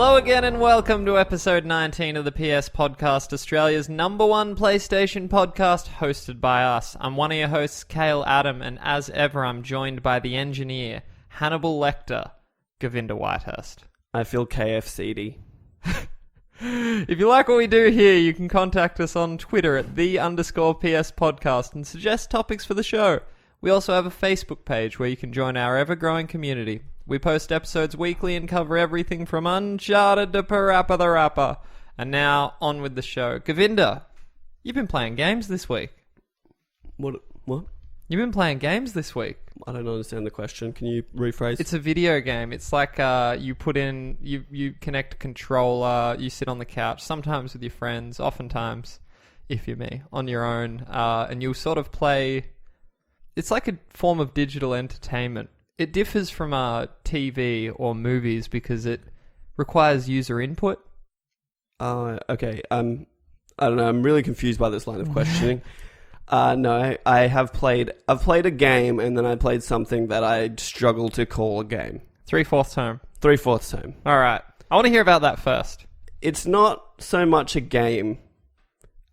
Hello again and welcome to episode 19 of the PS Podcast, Australia's #1 PlayStation podcast, hosted by us. I'm one of your hosts, Cale Adam, and as ever I'm joined by the engineer, Hannibal Lecter, Govinda Whitehurst. I feel KFC'd. If you like what we do here, you can contact us on Twitter at @the_PS Podcast and suggest topics for the show. We also have a Facebook page where you can join our ever-growing community. We post episodes weekly and cover everything from Uncharted to PaRappa the Rappa. And now, on with the show. Govinda, you've been playing games this week. What? You've been playing games this week. I don't understand the question. Can you rephrase? It's a video game. It's like you put in, you connect a controller, you sit on the couch, sometimes with your friends, oftentimes, if you're me, on your own, and you'll sort of play. It's like a form of digital entertainment. It differs from TV or movies because it requires user input. Okay. I don't know. I'm really confused by this line of questioning. No, I've played a game and then I played something that I struggle to call a game. 3/4 home. 3/4 home. All right. I want to hear about that first. It's not so much a game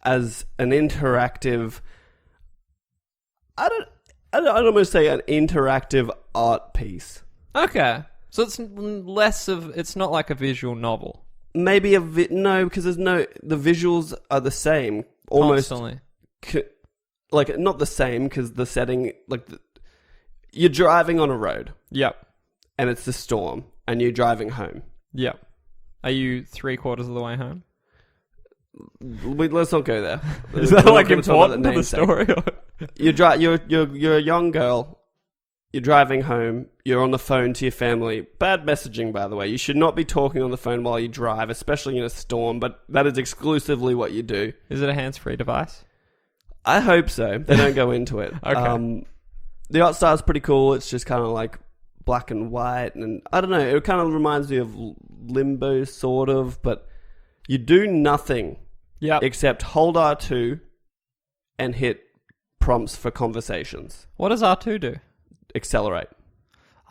as an interactive. I'd almost say an interactive art piece. Okay. So it's less of... It's not like a visual novel. Maybe no, because the visuals are the same. Almost. Constantly. Like, not the same, because the setting... You're driving on a road. Yep. And it's a storm. And you're driving home. Yep. Are you 3/4 of the way home? Let's not go there. Is that like important to the story? You're a young girl. You're driving home. You're on the phone to your family. Bad messaging, by the way. You should not be talking on the phone while you drive, especially in a storm. But that is exclusively what you do. Is it a hands-free device? I hope so. They don't go into it. Okay. The art style is pretty cool. It's just kind of like black and white, and I don't know. It kind of reminds me of Limbo, sort of. But you do nothing. Yep. Except hold R2 and hit prompts for conversations. What does R2 do? Accelerate.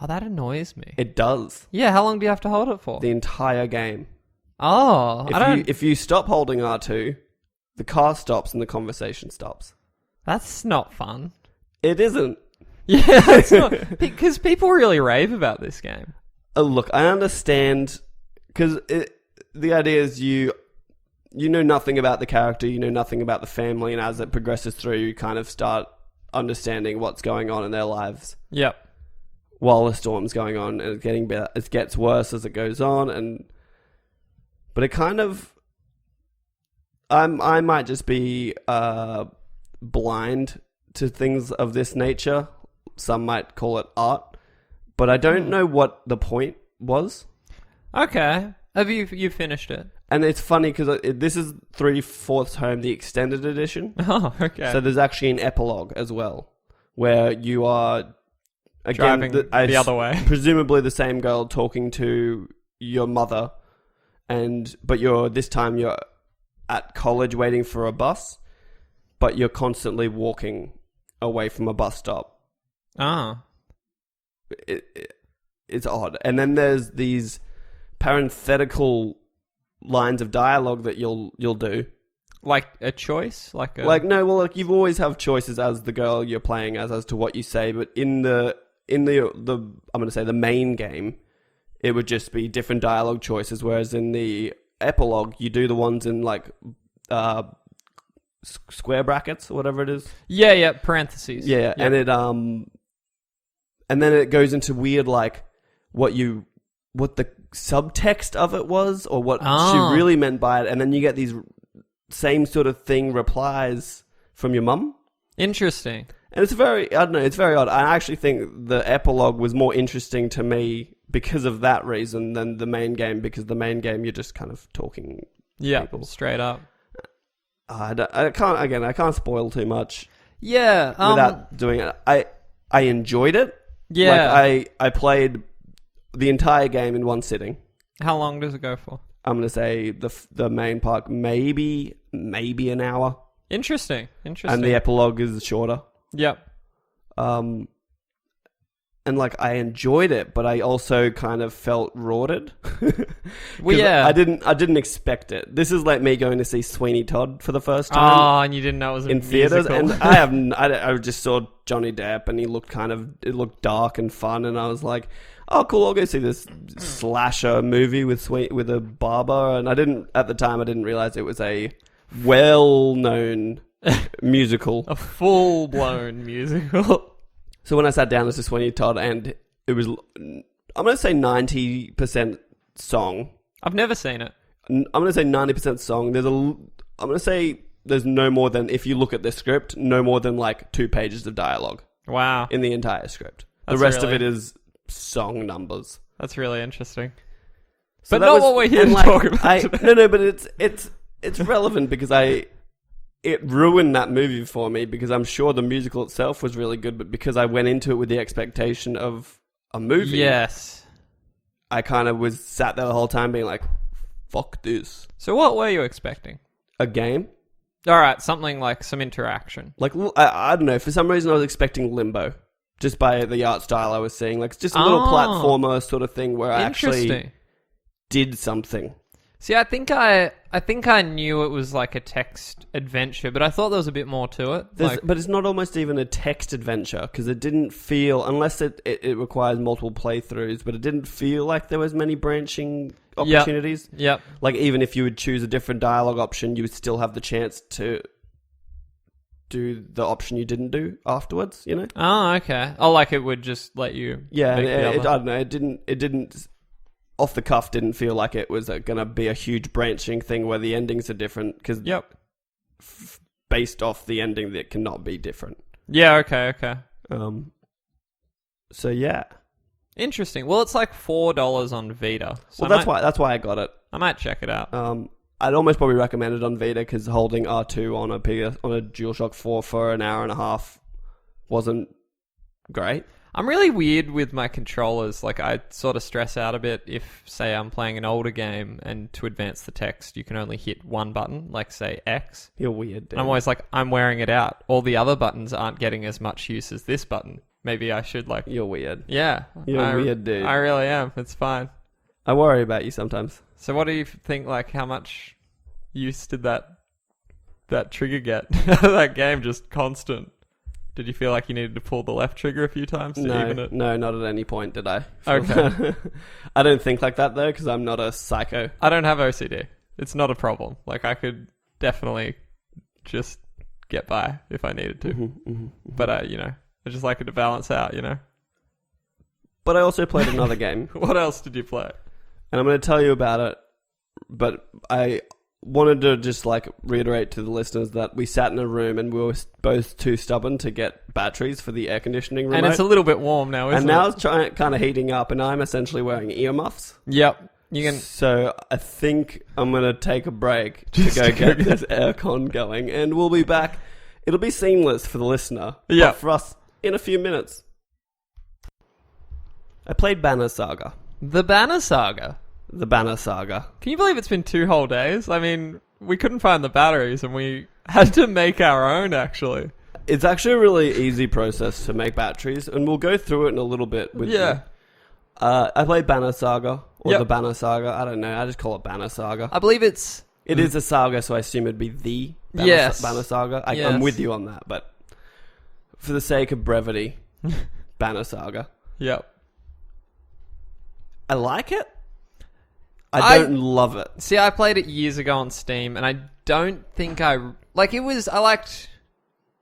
Oh, that annoys me. It does. Yeah, how long do you have to hold it for? The entire game. Oh, If you stop holding R2, the car stops and the conversation stops. That's not fun. It isn't. Yeah, it's not. Because people really rave about this game. Look, I understand, because the idea is you know nothing about the character, you know nothing about the family, and as it progresses through, you kind of start understanding what's going on in their lives. Yep. While the storm's going on, and it's getting better. It gets worse as it goes on, but it kind of... I might just be blind to things of this nature. Some might call it art, but I don't know what the point was. Okay. Have you finished it? And it's funny because this is 3/4 home, the extended edition. Oh, okay. So there's actually an epilogue as well, where you are again driving the other way. Presumably the same girl talking to your mother, but this time you're at college waiting for a bus, but you're constantly walking away from a bus stop. Ah. It's odd. And then there's these parenthetical lines of dialogue that you'll do, like a choice, you've always have choices as the girl you're playing as to what you say, but in the I'm going to say the main game, it would just be different dialogue choices, whereas in the epilogue you do the ones in like square brackets or whatever it is. Yeah, parentheses. Yeah. And it and then it goes into weird like what the subtext of it was, or what she really meant by it, and then you get these same sort of thing replies from your mum. Interesting. And it's very odd. I actually think the epilogue was more interesting to me because of that reason than the main game, because the main game you're just kind of talking to people. Straight up. I can't spoil too much. Yeah. Without doing it. I enjoyed it. Yeah. Like I played the entire game in one sitting. How long does it go for? I'm going to say the main part, maybe an hour. Interesting. And the epilogue is shorter. Yep. And and like I enjoyed it, but I also kind of felt rorted. Well, yeah, I didn't expect it. This is like me going to see Sweeney Todd for the first time. Oh, and you didn't know it was in theaters, and I just saw Johnny Depp, and it looked dark and fun, and I was like, oh, cool, I'll go see this slasher movie with a barber, and I didn't realize it was a well-known musical, a full-blown musical. So when I sat down to Sweeney Todd, and it was, I'm going to say 90% song. I've never seen it. I'm going to say 90% song. I'm going to say there's no more than, if you look at the script, no more than like 2 pages of dialogue. Wow. In the entire script. The rest of it is song numbers. That's really interesting. So but not what we're here to talk about today. No, but it's relevant because it ruined that movie for me, because I'm sure the musical itself was really good, but because I went into it with the expectation of a movie. Yes. I kind of was sat there the whole time being like, fuck this. So what were you expecting? A game? Alright, something like some interaction. Like, I don't know, for some reason I was expecting Limbo. Just by the art style I was seeing. Like, just a little platformer sort of thing where I actually did something. See, I think I knew it was like a text adventure, but I thought there was a bit more to it. But it's not almost even a text adventure, because it didn't feel, unless it requires multiple playthroughs, but it didn't feel like there was many branching opportunities. Yep. Like, even if you would choose a different dialogue option, you would still have the chance to do the option you didn't do afterwards, you know? Oh, okay. Oh, like it would just let you... Yeah, I don't know. It didn't... Off the cuff, didn't feel like it was going to be a huge branching thing where the endings are different, because based off the ending that cannot be different. Yeah, okay. So yeah, interesting. Well, it's like $4 on Vita. So well, that's why I got it. I might check it out. I'd almost probably recommend it on Vita, because holding R2 on a DualShock 4 for an hour and a half wasn't great. I'm really weird with my controllers. Like, I sort of stress out a bit if, say, I'm playing an older game and to advance the text, you can only hit one button, like, say, X. You're weird, dude. I'm always like, I'm wearing it out. All the other buttons aren't getting as much use as this button. Maybe I should, like... You're weird. Yeah. You're weird, dude. I really am. It's fine. I worry about you sometimes. So what do you think, like, how much use did that trigger get out of that game? Just constant. Did you feel like you needed to pull the left trigger a few times to even it? No, not at any point did I. Okay. I don't think like that, though, because I'm not a psycho. I don't have OCD. It's not a problem. Like, I could definitely just get by if I needed to. But, I just like it to balance out, you know? But I also played another game. What else did you play? And I'm going to tell you about it, but I wanted to just like reiterate to the listeners that we sat in a room and we were both too stubborn to get batteries for the air conditioning remote. And it's a little bit warm now, isn't it? And now it's kind of heating up, and I'm essentially wearing earmuffs. Yep. So I think I'm going to take a break to go get this aircon going, and we'll be back. It'll be seamless for the listener. Yeah. But for us, in a few minutes. I played Banner Saga. The Banner Saga? The Banner Saga. Can you believe it's been 2 whole days? I mean, we couldn't find the batteries and we had to make our own, actually. It's actually a really easy process to make batteries, and we'll go through it in a little bit with you. I played Banner Saga, or the Banner Saga. I don't know. I just call it Banner Saga. I believe it is a saga, so I assume it'd be the Banner Saga. I'm with you on that, but for the sake of brevity, Banner Saga. Yep. I like it. I don't love it. See, I played it years ago on Steam, and I don't think I liked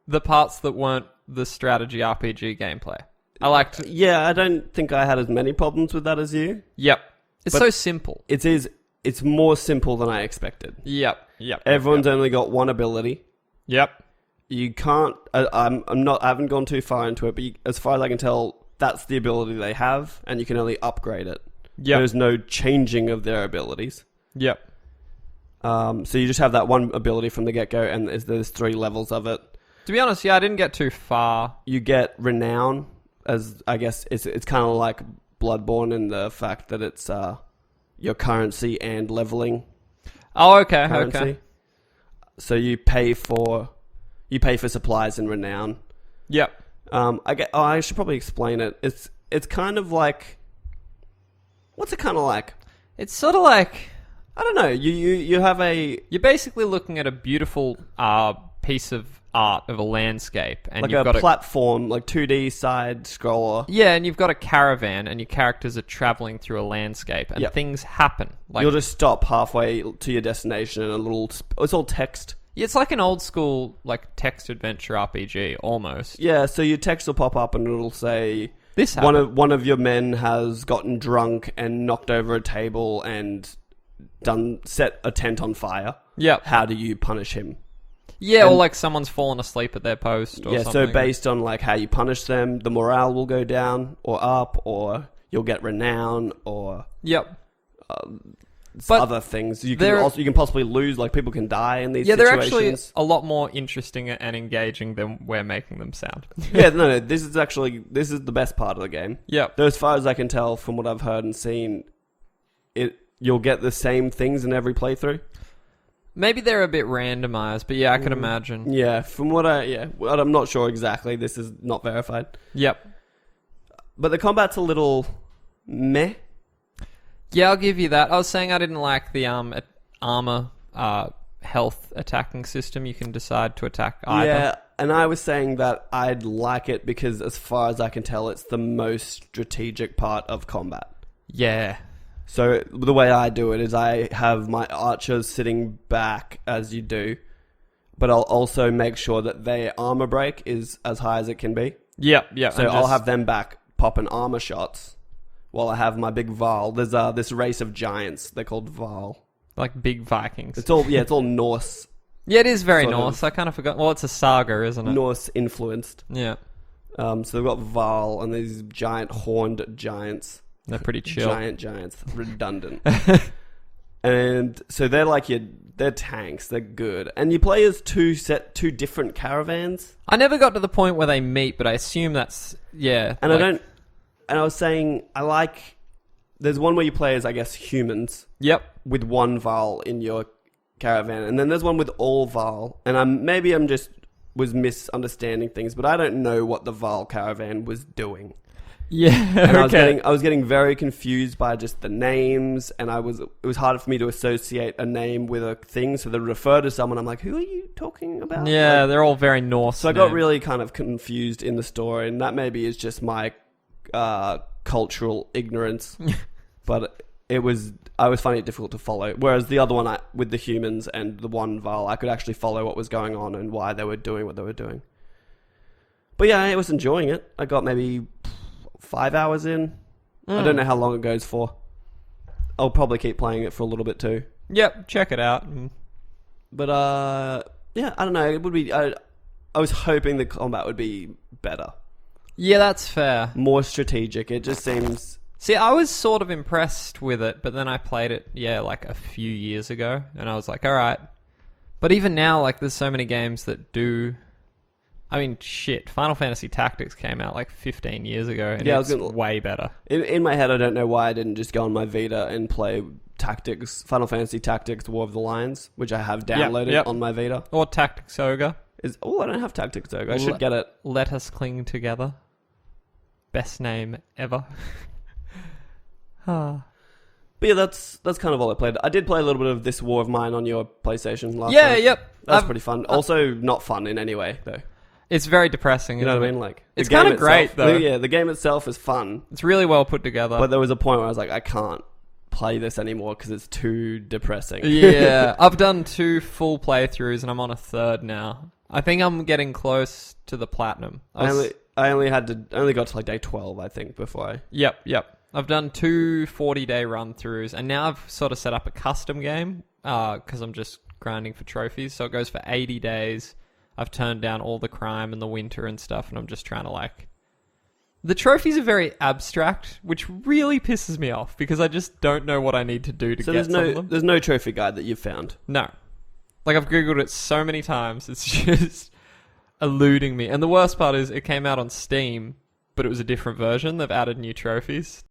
the parts that weren't the strategy RPG gameplay. I don't think I had as many problems with that as you. Yep. It's so simple. It's more simple than I expected. Yep. Everyone's only got one ability. Yep. You can't... I haven't gone too far into it, but as far as I can tell, that's the ability they have, and you can only upgrade it. Yep. There's no changing of their abilities. Yep. So you just have that one ability from the get-go, and there's 3 levels of it. To be honest, I didn't get too far. You get Renown, as I guess it's kind of like Bloodborne in the fact that it's your currency and leveling. Oh, okay, currency. Okay. So you pay for supplies in Renown. Yep. I should probably explain it. it's kind of like, what's it kind of like? It's sort of like, I don't know. You have a you're basically looking at a beautiful piece of art of a landscape, and like you've a got platform, like 2D side scroller. Yeah, and you've got a caravan, and your characters are traveling through a landscape, and Yep. things happen. Like You'll just stop halfway to your destination, and it's all text. it's like an old school like text adventure RPG almost. Yeah, so your text will pop up, and it'll say This happened. one of your men has gotten drunk and knocked over a table and set a tent on fire. Yep. How do you punish him? Yeah, or And- like someone's fallen asleep at their post or Yeah, something. so based on like how you punish them, the morale will go down or up, or you'll get renown, or Yep. But other things. You they're- can possibly lose. Like people can die in these Yeah, they're situations. actually a lot more interesting and engaging than we're making them sound. Yeah, no, this is the best part of the game. Yep. Though as far as I can tell from what I've heard and seen, you'll get the same things in every playthrough. Maybe they're a bit randomized, but yeah, I could imagine. Yeah, from what I'm not sure exactly. This is not verified. Yep. But the combat's a little meh. Yeah, I'll give you that. I was saying I didn't like the armor health attacking system. You can decide to attack either. Yeah, and I was saying that I'd like it because as far as I can tell, it's the most strategic part of combat. Yeah. So the way I do it is I have my archers sitting back as you do, but I'll also make sure that their armor break is as high as it can be. Yep. Yeah. So I'll have them back popping armor shots while I have my big Varl. There's this race of giants. They're called Varl. like big Vikings. It's all Norse, Yeah, it is very sort Norse. I kind of forgot. Well, it's a saga, isn't it? Norse influenced. Yeah. So they've got Varl and these giant horned giants. They're pretty chill. Giants, redundant. And so they're tanks. They're good. And you play as two different caravans. I never got to the point where they meet, but I assume that's yeah. And and I was saying there's one where you play as I guess humans Yep. with one Varl in your caravan, and then there's one with all Varl. And I'm just was misunderstanding things, but I don't know what the Varl caravan was doing. Yeah. And Okay. I was getting very confused by just the names, and it was harder for me to associate a name with a thing. So they refer to someone, I'm like, who are you talking about? Yeah, Like, they're all very Norse. so I got names. really kind of confused in the story, and that maybe is just my cultural ignorance. But I was finding it difficult to follow. Whereas the other one with the humans and the one Val, I could actually follow what was going on and why they were doing what they were doing. But yeah, I was enjoying it. I got maybe 5 hours in. I don't know how long it goes for. I'll probably keep playing it for a little bit too. Yep, check it out. But yeah, I don't know. It would be. I was hoping the combat would be better, Yeah, that's fair. more strategic. It just seems. See, I was sort of impressed with it, but then I played it, like a few years ago, and I was like, all right. But even now, like, there's so many games that do. I mean, shit. Final Fantasy Tactics came out like 15 years ago, and Yeah, it's way better. In my head, I don't know why I didn't just go on my Vita and play Tactics, Final Fantasy Tactics: War of the Lions, which I have downloaded on my Vita. Or Tactics Ogre. I don't have Tactics Ogre. I should get it. Let Us Cling Together. Best name ever. But yeah, that's kind of all I played. I did play a little bit of This War of Mine on your PlayStation last Yeah, time. yep. That's pretty fun. Also, not fun in any way, though. It's very depressing. You know isn't what I it? mean? Like, It's the game kinda great, itself- though. Yeah, the game itself is fun, It's really well put together. but there was a point where I was like, I can't play this anymore because it's too depressing. Yeah, I've done 2 full playthroughs and I'm on a 3rd now. I think I'm getting close to the platinum. I only got to like day 12, I think, before I. Yep. I've done 2 40-day run-throughs, and now I've sort of set up a custom game because I'm just grinding for trophies. So it goes for 80 days. I've turned down all the crime and the winter and stuff, and I'm just trying to like... The trophies are very abstract, which really pisses me off because I just don't know what I need to do to get some of them. There's no trophy guide that you've found. No. Like, I've Googled it so many times, it's just eluding me. And the worst part is it came out on Steam, but it was a different version. They've added new trophies